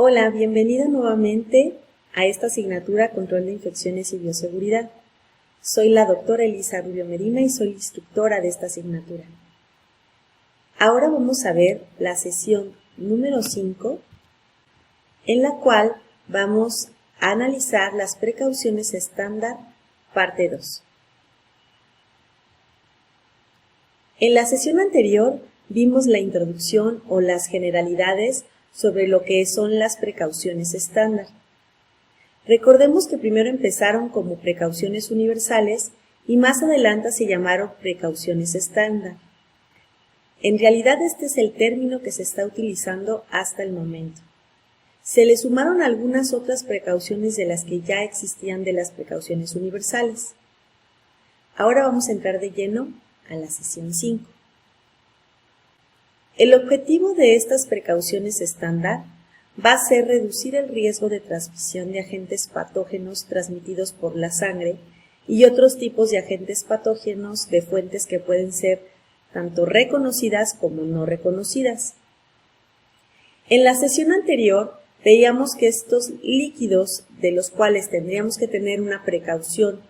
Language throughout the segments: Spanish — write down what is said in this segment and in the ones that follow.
Hola, bienvenida nuevamente a esta asignatura Control de Infecciones y Bioseguridad. Soy la doctora Elisa Rubio Medina y soy instructora de esta asignatura. Ahora vamos a ver la sesión número 5, en la cual vamos a analizar las precauciones estándar, parte 2. En la sesión anterior vimos la introducción o las generalidades sobre lo que son las precauciones estándar. Recordemos que primero empezaron como precauciones universales y más adelante se llamaron precauciones estándar. En realidad este es el término que se está utilizando hasta el momento. Se le sumaron algunas otras precauciones de las que ya existían de las precauciones universales. Ahora vamos a entrar de lleno a la sesión 5. El objetivo de estas precauciones estándar va a ser reducir el riesgo de transmisión de agentes patógenos transmitidos por la sangre y otros tipos de agentes patógenos de fuentes que pueden ser tanto reconocidas como no reconocidas. En la sesión anterior veíamos que estos líquidos de los cuales tendríamos que tener una precaución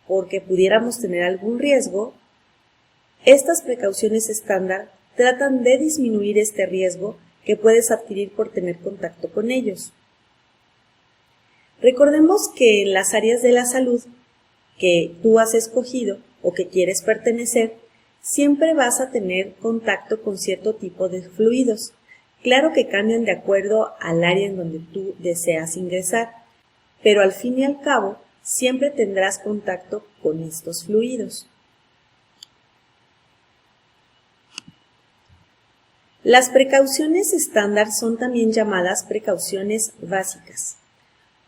porque pudiéramos tener algún riesgo, estas precauciones estándar tratan de disminuir este riesgo que puedes adquirir por tener contacto con ellos. Recordemos que en las áreas de la salud que tú has escogido o que quieres pertenecer, siempre vas a tener contacto con cierto tipo de fluidos. Claro que cambian de acuerdo al área en donde tú deseas ingresar, pero al fin y al cabo siempre tendrás contacto con estos fluidos. Las precauciones estándar son también llamadas precauciones básicas.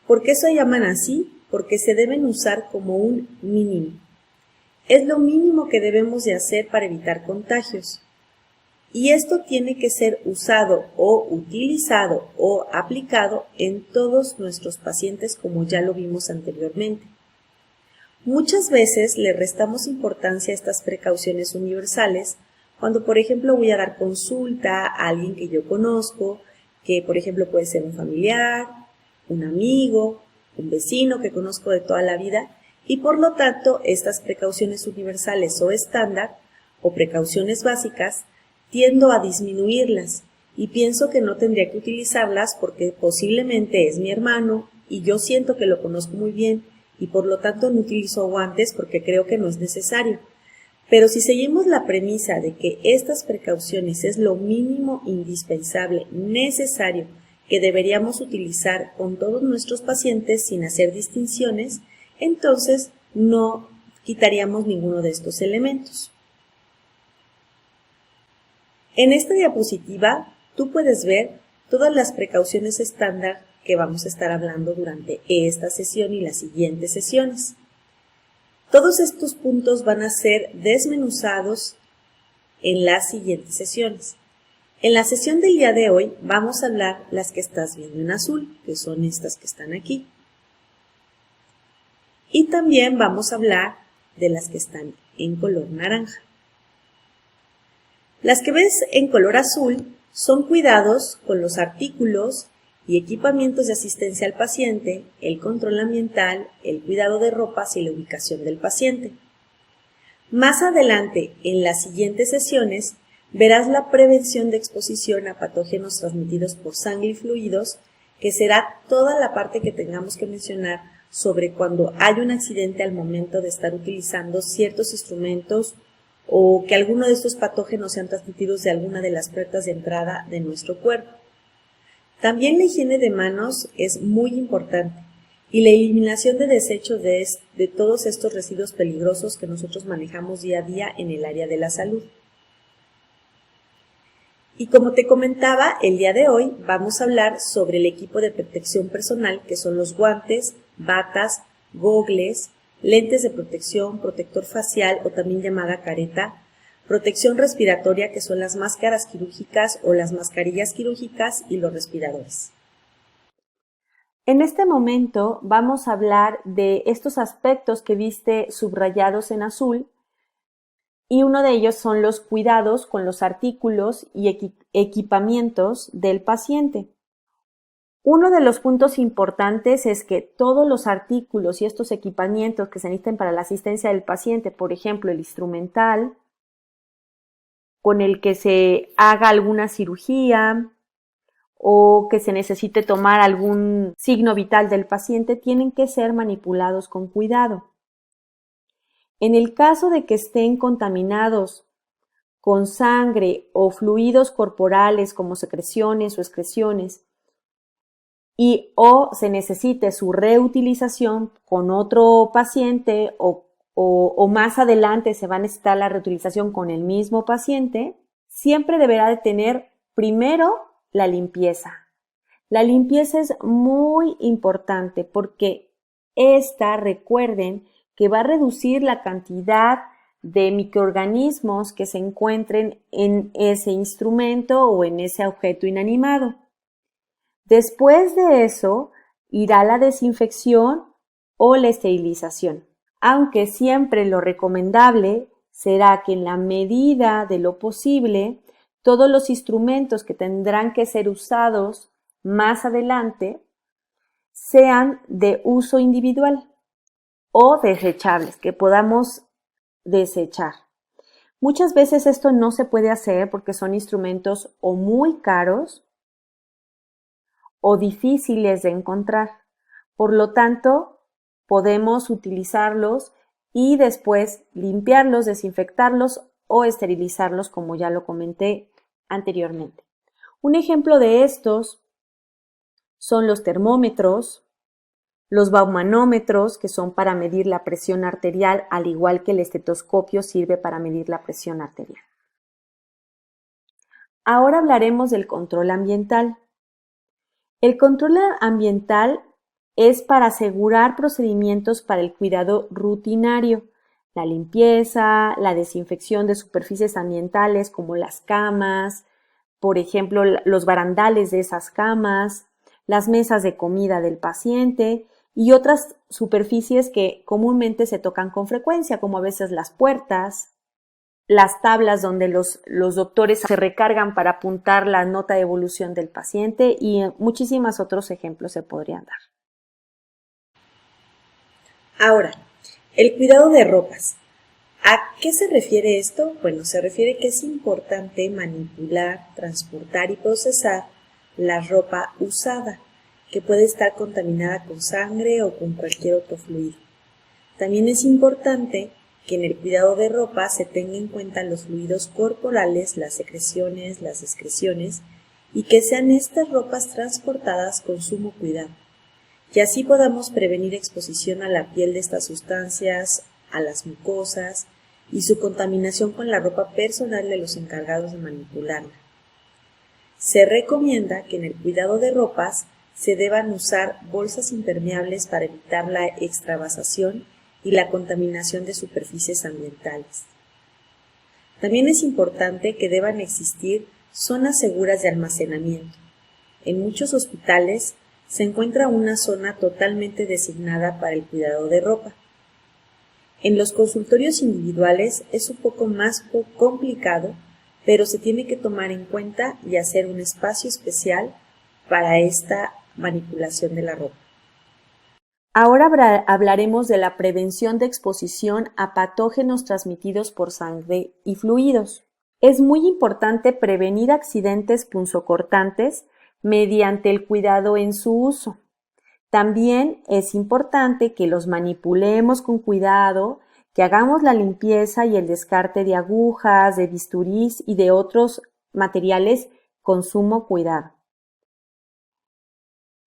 ¿Por qué se llaman así? Porque se deben usar como un mínimo. Es lo mínimo que debemos de hacer para evitar contagios. Y esto tiene que ser usado o utilizado o aplicado en todos nuestros pacientes como ya lo vimos anteriormente. Muchas veces le restamos importancia a estas precauciones universales cuando, por ejemplo, voy a dar consulta a alguien que yo conozco, que, por ejemplo, puede ser un familiar, un amigo, un vecino que conozco de toda la vida, y por lo tanto, estas precauciones universales o estándar, o precauciones básicas, tiendo a disminuirlas, y pienso que no tendría que utilizarlas porque posiblemente es mi hermano, y yo siento que lo conozco muy bien, y por lo tanto no utilizo guantes porque creo que no es necesario. Pero si seguimos la premisa de que estas precauciones es lo mínimo indispensable, necesario, que deberíamos utilizar con todos nuestros pacientes sin hacer distinciones, entonces no quitaríamos ninguno de estos elementos. En esta diapositiva tú puedes ver todas las precauciones estándar que vamos a estar hablando durante esta sesión y las siguientes sesiones. Todos estos puntos van a ser desmenuzados en las siguientes sesiones. En la sesión del día de hoy vamos a hablar las que estás viendo en azul, que son estas que están aquí. Y también vamos a hablar de las que están en color naranja. Las que ves en color azul son cuidados con los artículos y equipamientos de asistencia al paciente, el control ambiental, el cuidado de ropas y la ubicación del paciente. Más adelante, en las siguientes sesiones, verás la prevención de exposición a patógenos transmitidos por sangre y fluidos, que será toda la parte que tengamos que mencionar sobre cuando hay un accidente al momento de estar utilizando ciertos instrumentos o que alguno de estos patógenos sean transmitidos de alguna de las puertas de entrada de nuestro cuerpo. También la higiene de manos es muy importante y la eliminación de desechos de todos estos residuos peligrosos que nosotros manejamos día a día en el área de la salud. Y como te comentaba, el día de hoy vamos a hablar sobre el equipo de protección personal, que son los guantes, batas, gogles, lentes de protección, protector facial o también llamada careta, protección respiratoria, que son las máscaras quirúrgicas o las mascarillas quirúrgicas y los respiradores. En este momento vamos a hablar de estos aspectos que viste subrayados en azul y uno de ellos son los cuidados con los artículos y equipamientos del paciente. Uno de los puntos importantes es que todos los artículos y estos equipamientos que se necesitan para la asistencia del paciente, por ejemplo, el instrumental con el que se haga alguna cirugía o que se necesite tomar algún signo vital del paciente, tienen que ser manipulados con cuidado. En el caso de que estén contaminados con sangre o fluidos corporales como secreciones o excreciones, y o se necesite su reutilización con otro paciente o más adelante se va a necesitar la reutilización con el mismo paciente, siempre deberá de tener primero la limpieza. La limpieza es muy importante porque recuerden que va a reducir la cantidad de microorganismos que se encuentren en ese instrumento o en ese objeto inanimado. Después de eso, irá la desinfección o la esterilización, aunque siempre lo recomendable será que en la medida de lo posible, todos los instrumentos que tendrán que ser usados más adelante sean de uso individual o desechables, que podamos desechar. Muchas veces esto no se puede hacer porque son instrumentos o muy caros o difíciles de encontrar. Por lo tanto, podemos utilizarlos y después limpiarlos, desinfectarlos o esterilizarlos, como ya lo comenté anteriormente. Un ejemplo de estos son los termómetros, los baumanómetros, que son para medir la presión arterial, al igual que el estetoscopio sirve para medir la presión arterial. Ahora hablaremos del control ambiental. El control ambiental es para asegurar procedimientos para el cuidado rutinario, la limpieza, la desinfección de superficies ambientales como las camas, por ejemplo, los barandales de esas camas, las mesas de comida del paciente y otras superficies que comúnmente se tocan con frecuencia, como a veces las puertas, las tablas donde los doctores se recargan para apuntar la nota de evolución del paciente y muchísimos otros ejemplos se podrían dar. Ahora, el cuidado de ropas. ¿A qué se refiere esto? Bueno, se refiere que es importante manipular, transportar y procesar la ropa usada, que puede estar contaminada con sangre o con cualquier otro fluido. También es importante que en el cuidado de ropa se tenga en cuenta los fluidos corporales, las secreciones, las excreciones, y que sean estas ropas transportadas con sumo cuidado, y así podamos prevenir exposición a la piel de estas sustancias, a las mucosas y su contaminación con la ropa personal de los encargados de manipularla. Se recomienda que en el cuidado de ropas se deban usar bolsas impermeables para evitar la extravasación y la contaminación de superficies ambientales. También es importante que deban existir zonas seguras de almacenamiento. En muchos hospitales se encuentra una zona totalmente designada para el cuidado de ropa. En los consultorios individuales es un poco más complicado, pero se tiene que tomar en cuenta y hacer un espacio especial para esta manipulación de la ropa. Ahora hablaremos de la prevención de exposición a patógenos transmitidos por sangre y fluidos. Es muy importante prevenir accidentes punzocortantes mediante el cuidado en su uso. También es importante que los manipulemos con cuidado, que hagamos la limpieza y el descarte de agujas, de bisturís y de otros materiales con sumo cuidado.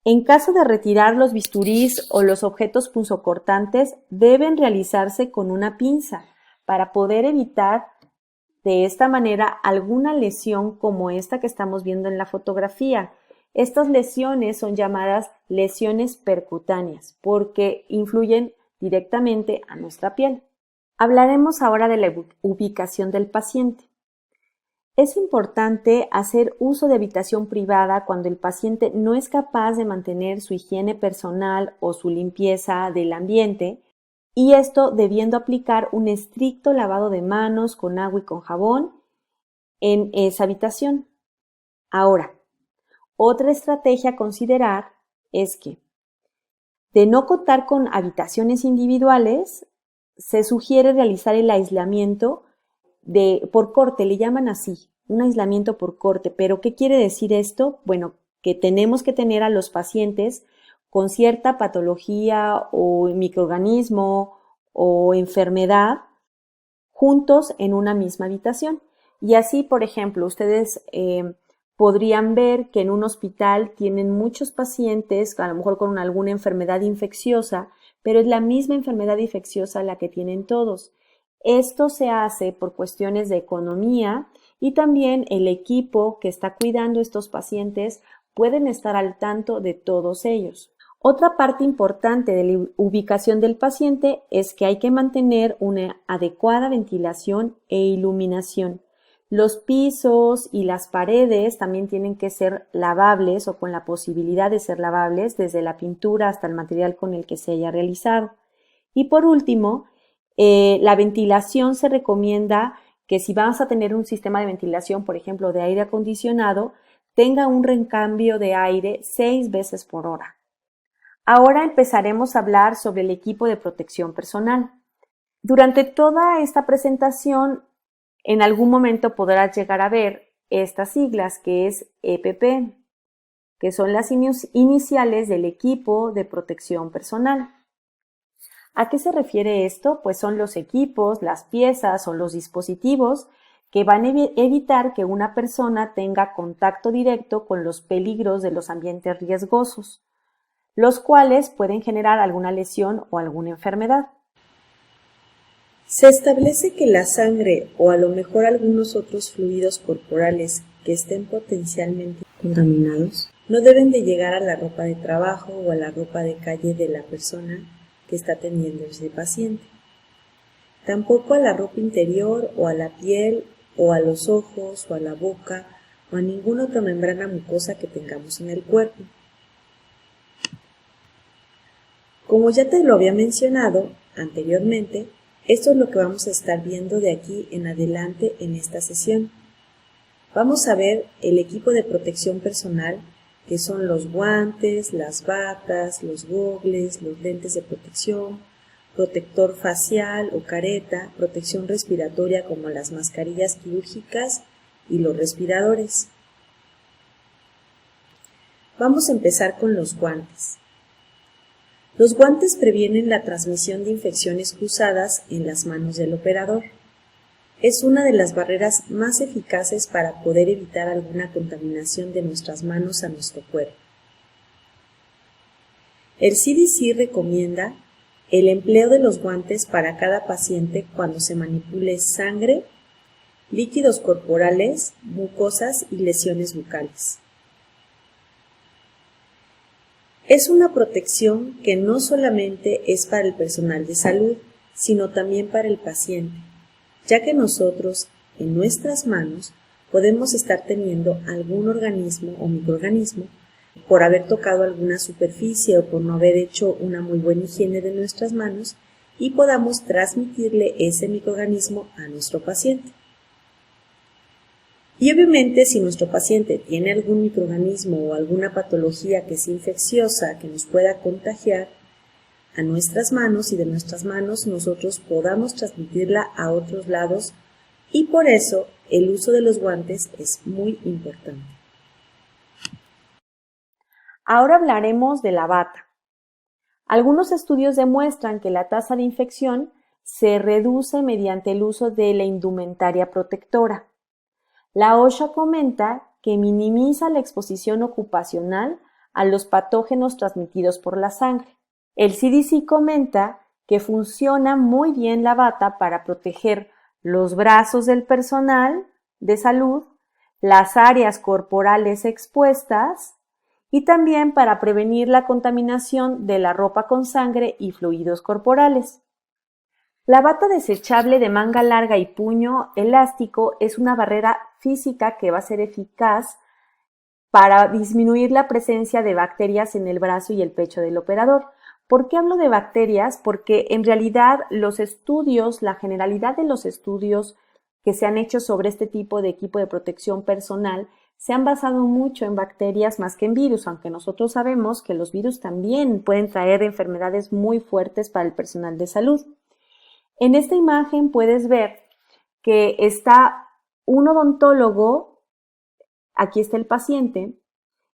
En caso de retirar los bisturís o los objetos punzocortantes, deben realizarse con una pinza para poder evitar de esta manera alguna lesión como esta que estamos viendo en la fotografía. Estas lesiones son llamadas lesiones percutáneas porque influyen directamente a nuestra piel. Hablaremos ahora de la ubicación del paciente. Es importante hacer uso de habitación privada cuando el paciente no es capaz de mantener su higiene personal o su limpieza del ambiente, y esto debiendo aplicar un estricto lavado de manos con agua y con jabón en esa habitación. Ahora, Otra estrategia a considerar es que, de no contar con habitaciones individuales, se sugiere realizar el aislamiento por corte, le llaman así, un aislamiento por corte. ¿Pero qué quiere decir esto? Bueno, que tenemos que tener a los pacientes con cierta patología o microorganismo o enfermedad juntos en una misma habitación. Y así, por ejemplo, ustedes podrían ver que en un hospital tienen muchos pacientes, a lo mejor con alguna enfermedad infecciosa, pero es la misma enfermedad infecciosa la que tienen todos. Esto se hace por cuestiones de economía y también el equipo que está cuidando estos pacientes pueden estar al tanto de todos ellos. Otra parte importante de la ubicación del paciente es que hay que mantener una adecuada ventilación e iluminación. Los pisos y las paredes también tienen que ser lavables o con la posibilidad de ser lavables desde la pintura hasta el material con el que se haya realizado. Y por último, la ventilación se recomienda que si vamos a tener un sistema de ventilación, por ejemplo, de aire acondicionado, tenga un recambio de aire 6 veces por hora. Ahora empezaremos a hablar sobre el equipo de protección personal. Durante toda esta presentación, en algún momento podrás llegar a ver estas siglas, que es EPP, que son las iniciales del equipo de protección personal. ¿A qué se refiere esto? Pues son los equipos, las piezas o los dispositivos que van a evitar que una persona tenga contacto directo con los peligros de los ambientes riesgosos, los cuales pueden generar alguna lesión o alguna enfermedad. Se establece que la sangre o a lo mejor algunos otros fluidos corporales que estén potencialmente contaminados no deben de llegar a la ropa de trabajo o a la ropa de calle de la persona que está atendiendo a ese paciente. Tampoco a la ropa interior o a la piel o a los ojos o a la boca o a ninguna otra membrana mucosa que tengamos en el cuerpo. Como ya te lo había mencionado anteriormente, esto es lo que vamos a estar viendo de aquí en adelante en esta sesión. Vamos a ver el equipo de protección personal, que son los guantes, las batas, los gogles, los lentes de protección, protector facial o careta, protección respiratoria como las mascarillas quirúrgicas y los respiradores. Vamos a empezar con los guantes. Los guantes previenen la transmisión de infecciones cruzadas en las manos del operador. Es una de las barreras más eficaces para poder evitar alguna contaminación de nuestras manos a nuestro cuerpo. El CDC recomienda el empleo de los guantes para cada paciente cuando se manipule sangre, líquidos corporales, mucosas y lesiones bucales. Es una protección que no solamente es para el personal de salud, sino también para el paciente, ya que nosotros, en nuestras manos, podemos estar teniendo algún organismo o microorganismo por haber tocado alguna superficie o por no haber hecho una muy buena higiene de nuestras manos y podamos transmitirle ese microorganismo a nuestro paciente. Y obviamente si nuestro paciente tiene algún microorganismo o alguna patología que es infecciosa que nos pueda contagiar a nuestras manos y de nuestras manos nosotros podamos transmitirla a otros lados y por eso el uso de los guantes es muy importante. Ahora hablaremos de la bata. Algunos estudios demuestran que la tasa de infección se reduce mediante el uso de la indumentaria protectora. La OSHA comenta que minimiza la exposición ocupacional a los patógenos transmitidos por la sangre. El CDC comenta que funciona muy bien la bata para proteger los brazos del personal de salud, las áreas corporales expuestas y también para prevenir la contaminación de la ropa con sangre y fluidos corporales. La bata desechable de manga larga y puño elástico es una barrera física que va a ser eficaz para disminuir la presencia de bacterias en el brazo y el pecho del operador. ¿Por qué hablo de bacterias? Porque en realidad los estudios, la generalidad de los estudios que se han hecho sobre este tipo de equipo de protección personal se han basado mucho en bacterias más que en virus, aunque nosotros sabemos que los virus también pueden traer enfermedades muy fuertes para el personal de salud. En esta imagen puedes ver que está un odontólogo, aquí está el paciente,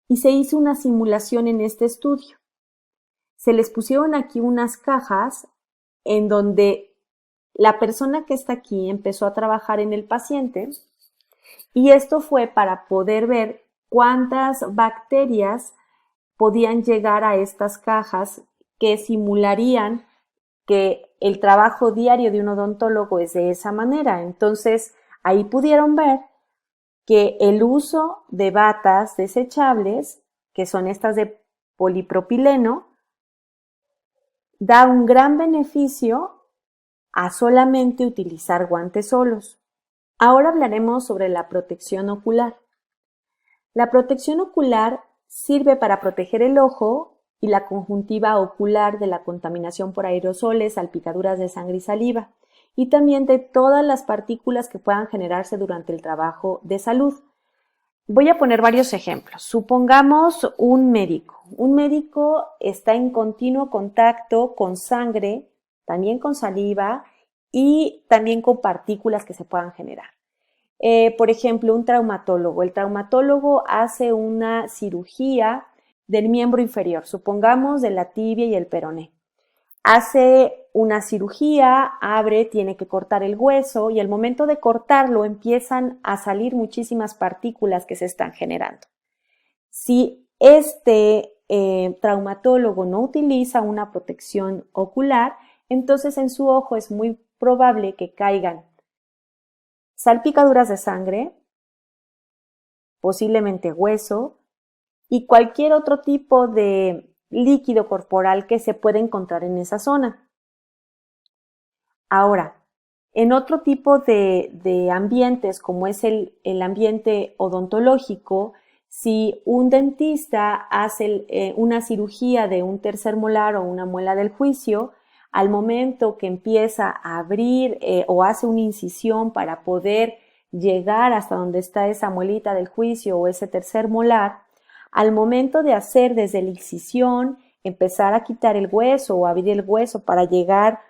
y se hizo una simulación en este estudio. Se les pusieron aquí unas cajas en donde la persona que está aquí empezó a trabajar en el paciente y esto fue para poder ver cuántas bacterias podían llegar a estas cajas que simularían que el trabajo diario de un odontólogo es de esa manera. Entonces, ahí pudieron ver que el uso de batas desechables, que son estas de polipropileno, da un gran beneficio a solamente utilizar guantes solos. Ahora hablaremos sobre la protección ocular. La protección ocular sirve para proteger el ojo y la conjuntiva ocular de la contaminación por aerosoles, salpicaduras de sangre y saliva, y también de todas las partículas que puedan generarse durante el trabajo de salud. Voy a poner varios ejemplos. Supongamos un médico. Un médico está en continuo contacto con sangre, también con saliva y también con partículas que se puedan generar. Por ejemplo, un traumatólogo. El traumatólogo hace una cirugía del miembro inferior, supongamos de la tibia y el peroné. Hace una cirugía, abre, tiene que cortar el hueso y al momento de cortarlo empiezan a salir muchísimas partículas que se están generando. Si este traumatólogo no utiliza una protección ocular, entonces en su ojo es muy probable que caigan salpicaduras de sangre, posiblemente hueso y cualquier otro tipo de líquido corporal que se puede encontrar en esa zona. Ahora, en otro tipo de ambientes como es el ambiente odontológico, si un dentista hace una cirugía de un tercer molar o una muela del juicio, al momento que empieza a abrir o hace una incisión para poder llegar hasta donde está esa muelita del juicio o ese tercer molar, al momento de hacer desde la incisión, empezar a quitar el hueso o abrir el hueso para llegar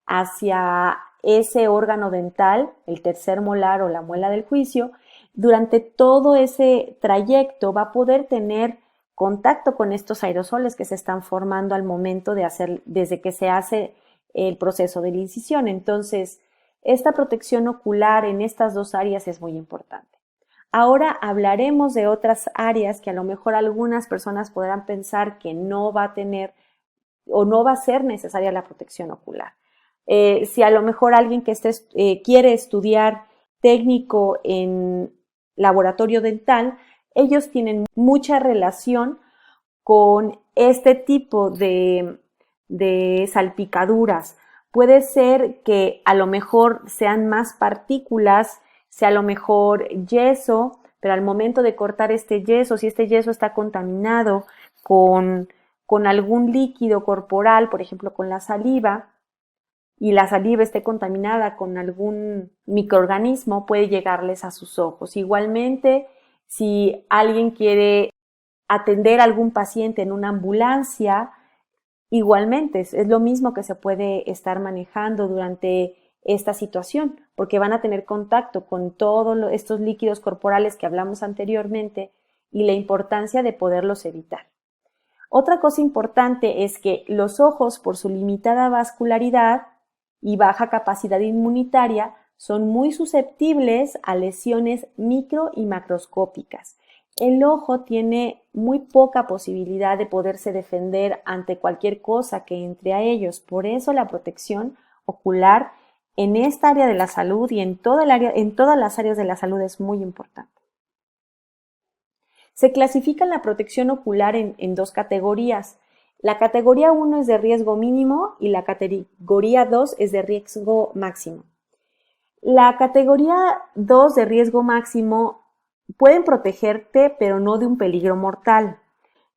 hacia ese órgano dental, el tercer molar o la muela del juicio, durante todo ese trayecto va a poder tener contacto con estos aerosoles que se están formando al momento de hacer, desde que se hace el proceso de la incisión. Entonces, esta protección ocular en estas dos áreas es muy importante. Ahora hablaremos de otras áreas que a lo mejor algunas personas podrán pensar que no va a tener o no va a ser necesaria la protección ocular. Si a lo mejor alguien que quiere estudiar técnico en laboratorio dental, ellos tienen mucha relación con este tipo de salpicaduras. Puede ser que a lo mejor sean más partículas, sea a lo mejor yeso, pero al momento de cortar este yeso, si este yeso está contaminado con algún líquido corporal, por ejemplo con la saliva, y la saliva esté contaminada con algún microorganismo, puede llegarles a sus ojos. Igualmente, si alguien quiere atender a algún paciente en una ambulancia, igualmente es lo mismo que se puede estar manejando durante esta situación, porque van a tener contacto con todos estos líquidos corporales que hablamos anteriormente y la importancia de poderlos evitar. Otra cosa importante es que los ojos, por su limitada vascularidad y baja capacidad inmunitaria, son muy susceptibles a lesiones micro y macroscópicas. El ojo tiene muy poca posibilidad de poderse defender ante cualquier cosa que entre a ellos. Por eso la protección ocular en esta área de la salud y en todas las áreas de la salud es muy importante. Se clasifica la protección ocular en dos categorías. La categoría 1 es de riesgo mínimo y la categoría 2 es de riesgo máximo. La categoría 2 de riesgo máximo pueden protegerte, pero no de un peligro mortal.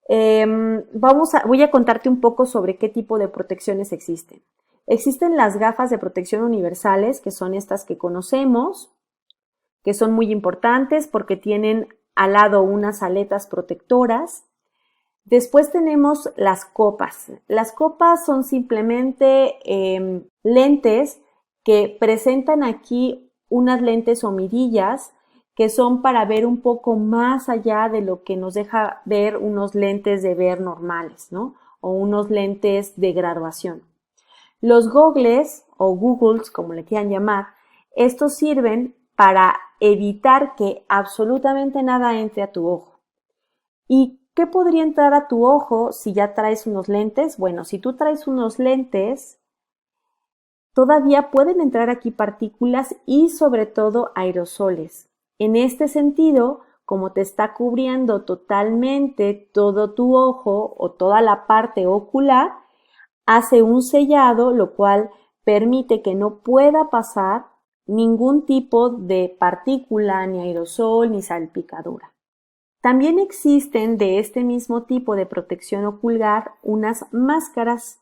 Voy a contarte un poco sobre qué tipo de protecciones existen. Existen las gafas de protección universales, que son estas que conocemos, que son muy importantes porque tienen al lado unas aletas protectoras. Después tenemos las copas. Las copas son simplemente lentes que presentan aquí unas lentes o mirillas que son para ver un poco más allá de lo que nos deja ver unos lentes de ver normales, ¿no? O unos lentes de graduación. Los gogles o googles, como le quieran llamar, estos sirven para evitar que absolutamente nada entre a tu ojo. ¿Y qué podría entrar a tu ojo si ya traes unos lentes? Bueno, si tú traes unos lentes, todavía pueden entrar aquí partículas y sobre todo aerosoles. En este sentido, como te está cubriendo totalmente todo tu ojo o toda la parte ocular, hace un sellado, lo cual permite que no pueda pasar ningún tipo de partícula, ni aerosol, ni salpicadura. También existen de este mismo tipo de protección ocular unas máscaras.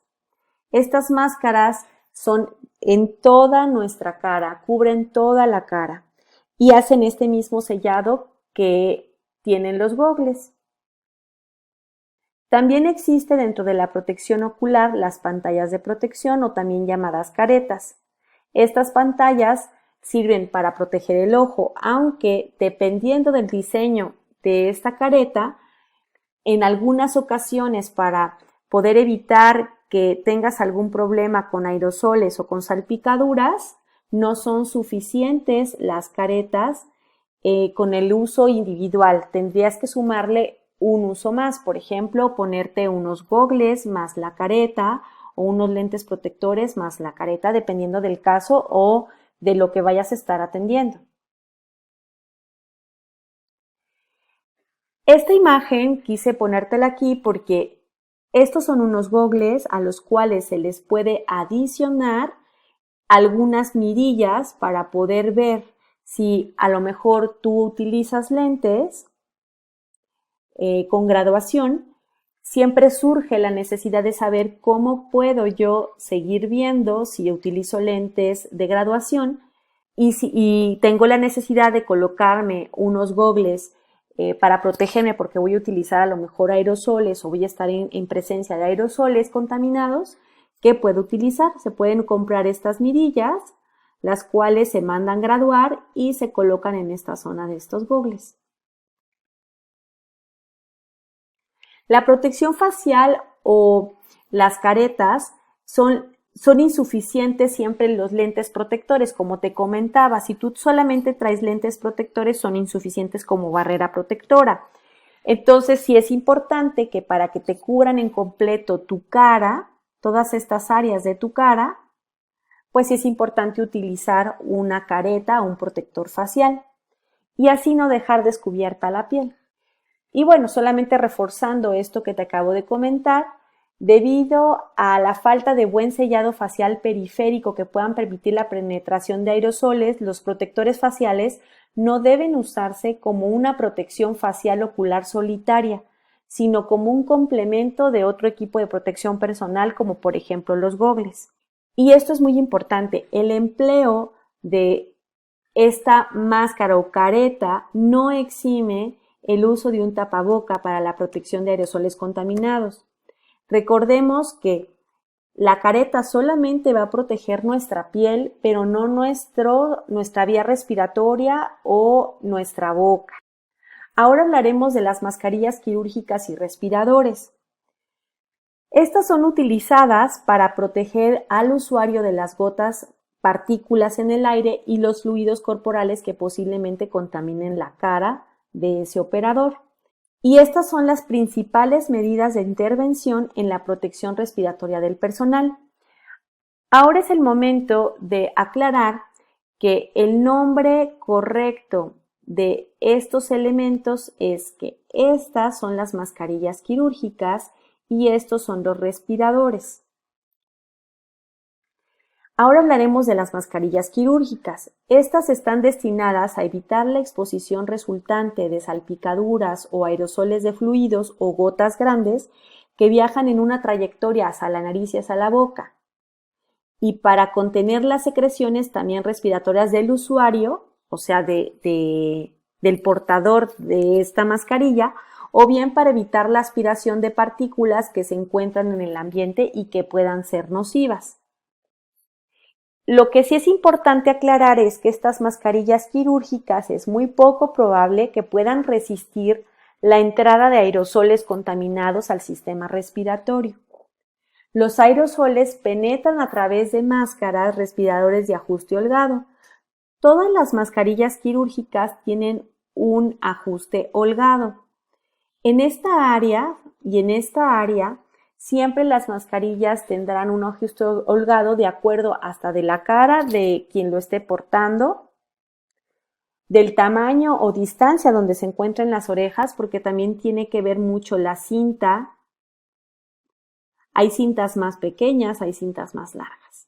Estas máscaras son en toda nuestra cara, cubren toda la cara y hacen este mismo sellado que tienen los gogles. También existe dentro de la protección ocular las pantallas de protección o también llamadas caretas. Estas pantallas sirven para proteger el ojo, aunque dependiendo del diseño de esta careta, en algunas ocasiones para poder evitar que tengas algún problema con aerosoles o con salpicaduras, no son suficientes las caretas con el uso individual. Tendrías que sumarle un uso más, por ejemplo, ponerte unos gogles más la careta o unos lentes protectores más la careta, dependiendo del caso o de lo que vayas a estar atendiendo. Esta imagen quise ponértela aquí porque estos son unos gogles a los cuales se les puede adicionar algunas mirillas para poder ver si a lo mejor tú utilizas lentes con graduación. Siempre surge la necesidad de saber cómo puedo yo seguir viendo si utilizo lentes de graduación y tengo la necesidad de colocarme unos gogles para protegerme porque voy a utilizar a lo mejor aerosoles o voy a estar en presencia de aerosoles contaminados. ¿Qué puedo utilizar? Se pueden comprar estas mirillas, las cuales se mandan graduar y se colocan en esta zona de estos gogles. La protección facial o las caretas son insuficientes siempre los lentes protectores. Como te comentaba, si tú solamente traes lentes protectores, son insuficientes como barrera protectora. Entonces, sí es importante que para que te cubran en completo tu cara, todas estas áreas de tu cara, pues sí es importante utilizar una careta o un protector facial y así no dejar descubierta la piel. Y bueno, solamente reforzando esto que te acabo de comentar, debido a la falta de buen sellado facial periférico que puedan permitir la penetración de aerosoles, los protectores faciales no deben usarse como una protección facial ocular solitaria, sino como un complemento de otro equipo de protección personal, como por ejemplo los gogles. Y esto es muy importante, el empleo de esta máscara o careta no exime el uso de un tapaboca para la protección de aerosoles contaminados. Recordemos que la careta solamente va a proteger nuestra piel, pero no nuestra vía respiratoria o nuestra boca. Ahora hablaremos de las mascarillas quirúrgicas y respiradores. Estas son utilizadas para proteger al usuario de las gotas, partículas en el aire y los fluidos corporales que posiblemente contaminen la cara de ese operador. Y estas son las principales medidas de intervención en la protección respiratoria del personal. Ahora es el momento de aclarar que el nombre correcto de estos elementos es que estas son las mascarillas quirúrgicas y estos son los respiradores. Ahora hablaremos de las mascarillas quirúrgicas. Estas están destinadas a evitar la exposición resultante de salpicaduras o aerosoles de fluidos o gotas grandes que viajan en una trayectoria hacia la nariz y hacia la boca. Y para contener las secreciones también respiratorias del usuario, o sea, de del portador de esta mascarilla, o bien para evitar la aspiración de partículas que se encuentran en el ambiente y que puedan ser nocivas. Lo que sí es importante aclarar es que estas mascarillas quirúrgicas es muy poco probable que puedan resistir la entrada de aerosoles contaminados al sistema respiratorio. Los aerosoles penetran a través de máscaras, respiradores de ajuste holgado. Todas las mascarillas quirúrgicas tienen un ajuste holgado. En esta área siempre las mascarillas tendrán un ajuste holgado de acuerdo hasta de la cara de quien lo esté portando, del tamaño o distancia donde se encuentran las orejas, porque también tiene que ver mucho la cinta. Hay cintas más pequeñas, hay cintas más largas.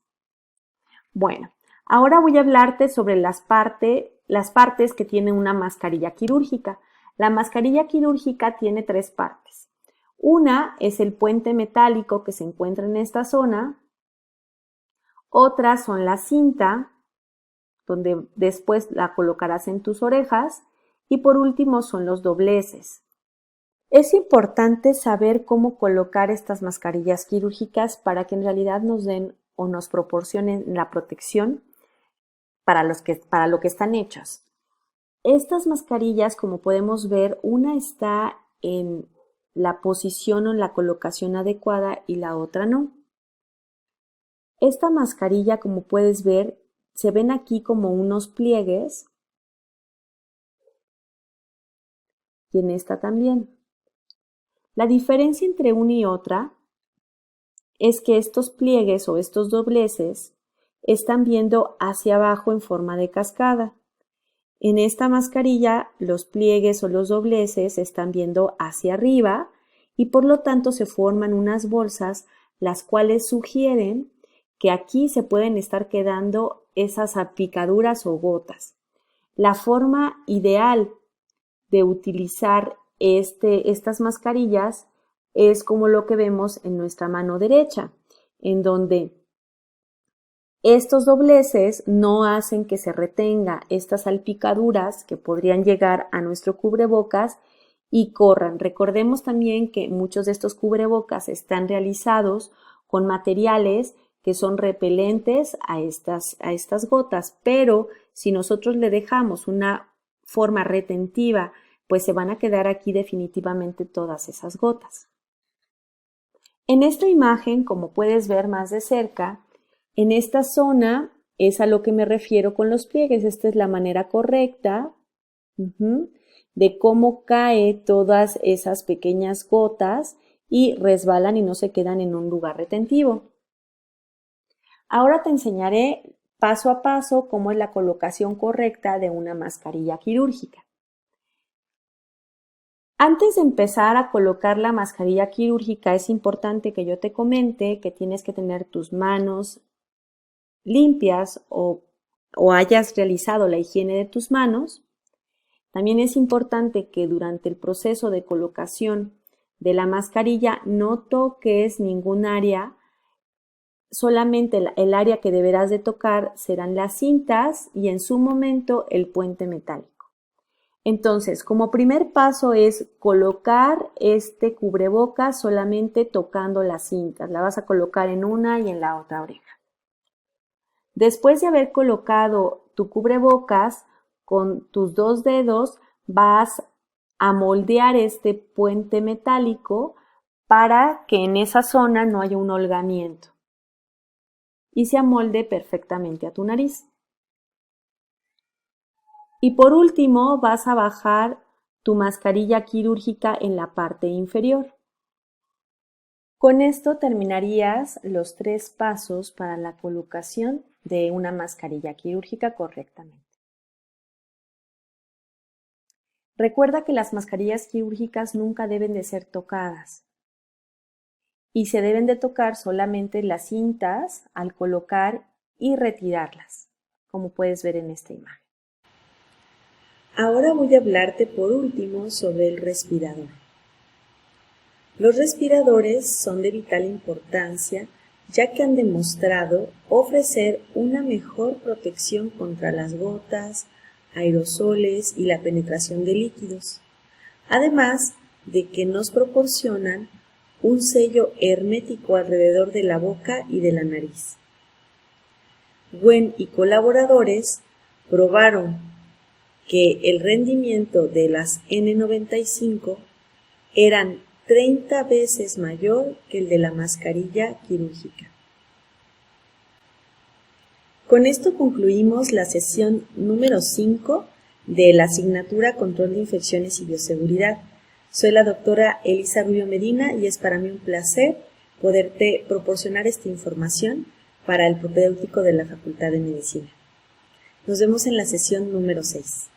Bueno, ahora voy a hablarte sobre las partes que tiene una mascarilla quirúrgica. La mascarilla quirúrgica tiene 3 partes. Una es el puente metálico que se encuentra en esta zona. Otras son la cinta, donde después la colocarás en tus orejas. Y por último son los dobleces. Es importante saber cómo colocar estas mascarillas quirúrgicas para que en realidad nos den o nos proporcionen la protección para lo que están hechas. Estas mascarillas, como podemos ver, una está en la posición o en la colocación adecuada y la otra no. Esta mascarilla, como puedes ver, se ven aquí como unos pliegues y en esta también. La diferencia entre una y otra es que estos pliegues o estos dobleces están viendo hacia abajo en forma de cascada. En esta mascarilla, los pliegues o los dobleces están viendo hacia arriba y por lo tanto se forman unas bolsas, las cuales sugieren que aquí se pueden estar quedando esas picaduras o gotas. La forma ideal de utilizar estas mascarillas es como lo que vemos en nuestra mano derecha, en donde estos dobleces no hacen que se retenga estas salpicaduras que podrían llegar a nuestro cubrebocas y corran. Recordemos también que muchos de estos cubrebocas están realizados con materiales que son repelentes a estas gotas, pero si nosotros le dejamos una forma retentiva, pues se van a quedar aquí definitivamente todas esas gotas. En esta imagen, como puedes ver más de cerca, en esta zona es a lo que me refiero con los pliegues. Esta es la manera correcta de cómo cae todas esas pequeñas gotas y resbalan y no se quedan en un lugar retentivo. Ahora te enseñaré paso a paso cómo es la colocación correcta de una mascarilla quirúrgica. Antes de empezar a colocar la mascarilla quirúrgica, es importante que yo te comente que tienes que tener tus manos limpias o hayas realizado la higiene de tus manos. También es importante que durante el proceso de colocación de la mascarilla no toques ningún área, solamente el área que deberás de tocar serán las cintas y en su momento el puente metálico. Entonces, como primer paso es colocar este cubrebocas solamente tocando las cintas. La vas a colocar en una y en la otra oreja. Después de haber colocado tu cubrebocas, con tus 2 dedos vas a moldear este puente metálico para que en esa zona no haya un holgamiento y se amolde perfectamente a tu nariz. Y por último, vas a bajar tu mascarilla quirúrgica en la parte inferior. Con esto terminarías los 3 pasos para la colocación de una mascarilla quirúrgica correctamente. Recuerda que las mascarillas quirúrgicas nunca deben de ser tocadas y se deben de tocar solamente las cintas al colocar y retirarlas, como puedes ver en esta imagen. Ahora voy a hablarte por último sobre el respirador. Los respiradores son de vital importancia ya que han demostrado ofrecer una mejor protección contra las gotas, aerosoles y la penetración de líquidos, además de que nos proporcionan un sello hermético alrededor de la boca y de la nariz. Wen y colaboradores probaron que el rendimiento de las N95 eran 30 veces mayor que el de la mascarilla quirúrgica. Con esto concluimos la sesión número 5 de la asignatura Control de Infecciones y Bioseguridad. Soy la doctora Elisa Rubio Medina y es para mí un placer poderte proporcionar esta información para el propedéutico de la Facultad de Medicina. Nos vemos en la sesión número 6.